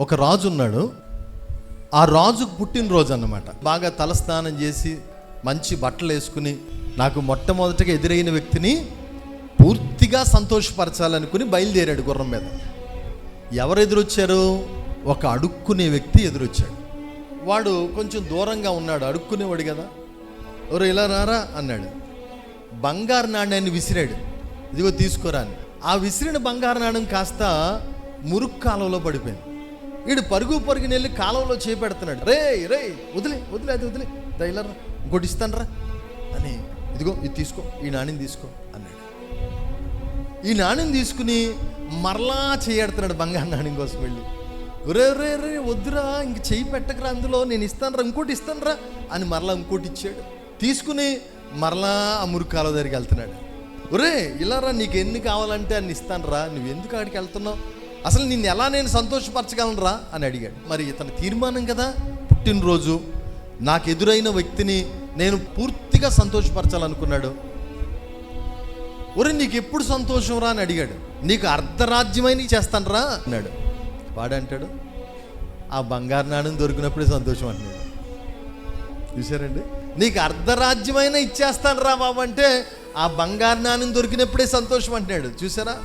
ఒక రాజు ఉన్నాడు. ఆ రాజుకు పుట్టినరోజు అన్నమాట. బాగా తలస్నానం చేసి మంచి బట్టలు వేసుకుని నాకు మొట్టమొదటిగా ఎదురైన వ్యక్తిని పూర్తిగా సంతోషపరచాలనుకుని బయలుదేరాడు గుర్రం మీద. ఎవరు ఎదురొచ్చారు? ఒక అడుక్కునే వ్యక్తి ఎదురొచ్చాడు. వాడు కొంచెం దూరంగా ఉన్నాడు, అడుక్కునేవాడు కదా. ఎవరు ఇలా రారా అన్నాడు. బంగారు నాణ్యాన్ని విసిరాడు. ఇదిగో తీసుకోరా అని. ఆ విసిరిన బంగారు నాణ్యం కాస్త మురుక్కు కాలంలో పడిపోయింది. వీడు పరుగు వెళ్ళి కాలంలో చేపెడుతున్నాడు. రే రే వదిలే వదిలే అది వదిలే దైలరా ఇంకోటి ఇస్తాను రా అని. ఇదిగో ఇది తీసుకో, ఈ నాణ్యం తీసుకో అన్నాడు. ఈ నాణ్యం తీసుకుని మరలా చేయడుతున్నాడు బంగారు నాణ్యం కోసం వెళ్ళి. రే రే రే వద్దురా, ఇంక చెయ్యి పెట్టకరా, అందులో నేను ఇస్తాను రా, ఇంకోటి ఇస్తాను రా అని మరలా ఇంకోటి ఇచ్చాడు. తీసుకుని మరలా ఆ మురుక్కాల దగ్గరికి వెళ్తున్నాడు. ఒరే ఇలా రా, నీకు ఎన్ని కావాలంటే అన్ని ఇస్తాను రా, నువ్వు ఎందుకు అక్కడికి వెళ్తున్నావు, అసలు నిన్ను ఎలా నేను సంతోషపరచగలను రా అని అడిగాడు. మరి ఇతని తీర్మానం కదా, పుట్టినరోజు నాకు ఎదురైన వ్యక్తిని నేను పూర్తిగా సంతోషపరచాలనుకున్నాడు. ఒరే నీకు ఎప్పుడు సంతోషం రా అని అడిగాడు. నీకు అర్ధరాజ్యమైన చేస్తాను రా అన్నాడు. వాడంటాడు ఆ బంగారు నాణ్యం దొరికినప్పుడే సంతోషం అంటున్నాడు. చూసారండి, నీకు అర్ధరాజ్యమైన ఇచ్చేస్తాను రా బాబు అంటే ఆ బంగారు నాణ్యం దొరికినప్పుడే సంతోషం అంటున్నాడు. చూసారా?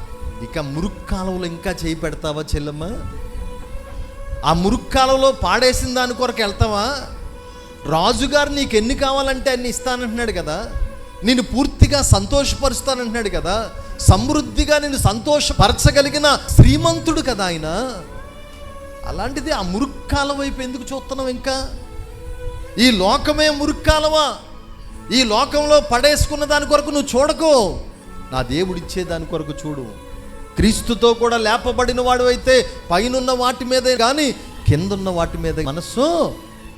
ఇక మురుక్కాలంలో ఇంకా చేయి పెడతావా చెల్లమ్మ? ఆ మురుక్కాలంలో పాడేసిన దాని కొరకు వెళ్తావా? రాజుగారు నీకు ఎన్ని కావాలంటే అన్ని ఇస్తానంటున్నాడు కదా, నేను పూర్తిగా సంతోషపరుస్తానంటున్నాడు కదా, సమృద్ధిగా నేను సంతోషపరచగలిగిన శ్రీమంతుడు కదా ఆయన. అలాంటిది ఆ మురుక్కాలం వైపు ఎందుకు చూస్తున్నావు? ఇంకా ఈ లోకమే మురుక్కాలవా? ఈ లోకంలో పడేసుకున్న దాని కొరకు నువ్వు చూడకు, నా దేవుడిచ్చే దాని కొరకు చూడు. క్రీస్తుతో కూడా లేపబడిన వాడు అయితే పైనున్న వాటి మీదే కానీ కిందున్న వాటి మీద మనస్సు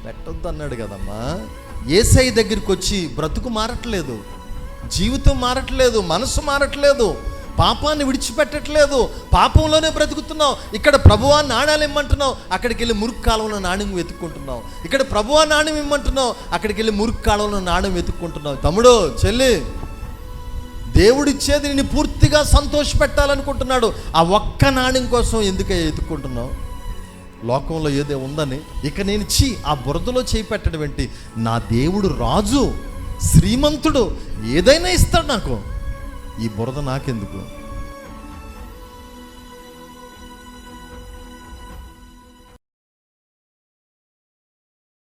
పెట్టొద్దు అన్నాడు కదమ్మా. యేసయ్య దగ్గరికి వచ్చి బ్రతుకు మారట్లేదు, జీవితం మారట్లేదు, మనసు మారట్లేదు, పాపాన్ని విడిచిపెట్టట్లేదు, పాపంలోనే బ్రతుకుతున్నావు. ఇక్కడ ప్రభువా నాణ్యాలు ఇమ్మంటున్నావు, అక్కడికి వెళ్ళి మురుక్కు కాలంలో నాణ్యం వెతుక్కుంటున్నావు. ఇక్కడ ప్రభువా నాణ్యం ఇమ్మంటున్నావు, అక్కడికి వెళ్ళి మురుక్కు కాలంలో నాణ్యం వెతుక్కుంటున్నావు. తమ్ముడు చెల్లి, దేవుడిచ్చేది నేను పూర్తిగా సంతోషపెట్టాలనుకుంటున్నాడు. ఆ ఒక్క నాణ్యం కోసం ఎందుకు ఎత్తుకుంటున్నావు? లోకంలో ఏదో ఉందని ఇక నేను ఆ బురదలో చేయి పెట్టడం ఏంటి? నా దేవుడు రాజు, శ్రీమంతుడు, ఏదైనా ఇస్తాడు నాకు, ఈ బురద నాకెందుకు?